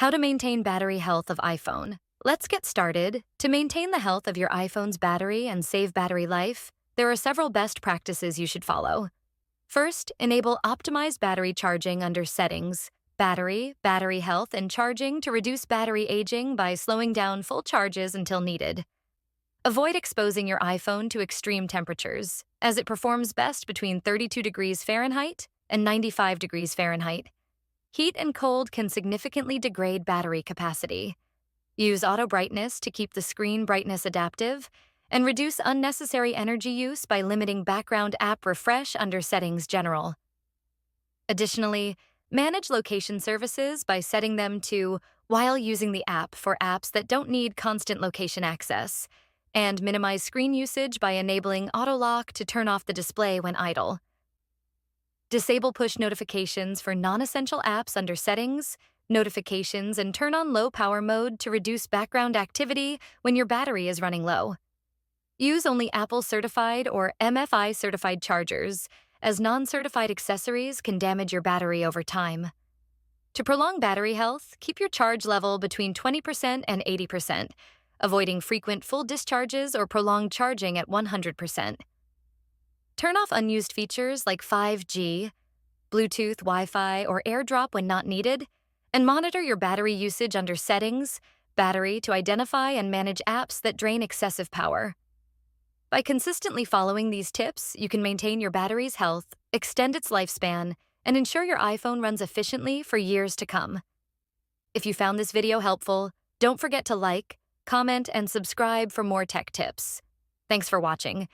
How to maintain battery health of iPhone. Let's get started. To maintain the health of your iPhone's battery and save battery life, there are several best practices you should follow. First, enable optimized battery charging under Settings, Battery Health, and Charging to reduce battery aging by slowing down full charges until needed. Avoid exposing your iPhone to extreme temperatures, as it performs best between 32 degrees Fahrenheit and 95 degrees Fahrenheit. Heat and cold can significantly degrade battery capacity. Use auto brightness to keep the screen brightness adaptive, and reduce unnecessary energy use by limiting background app refresh under Settings General. Additionally, manage location services by setting them to while using the app for apps that don't need constant location access, and minimize screen usage by enabling auto lock to turn off the display when idle. Disable push notifications for non-essential apps under Settings, Notifications, and turn on low power mode to reduce background activity when your battery is running low. Use only Apple certified or MFI certified chargers, as non-certified accessories can damage your battery over time. To prolong battery health, keep your charge level between 20% and 80%, avoiding frequent full discharges or prolonged charging at 100%. Turn off unused features like 5G, Bluetooth, Wi-Fi, or AirDrop when not needed, and monitor your battery usage under Settings, Battery to identify and manage apps that drain excessive power. By consistently following these tips, you can maintain your battery's health, extend its lifespan, and ensure your iPhone runs efficiently for years to come. If you found this video helpful, don't forget to like, comment, and subscribe for more tech tips. Thanks for watching.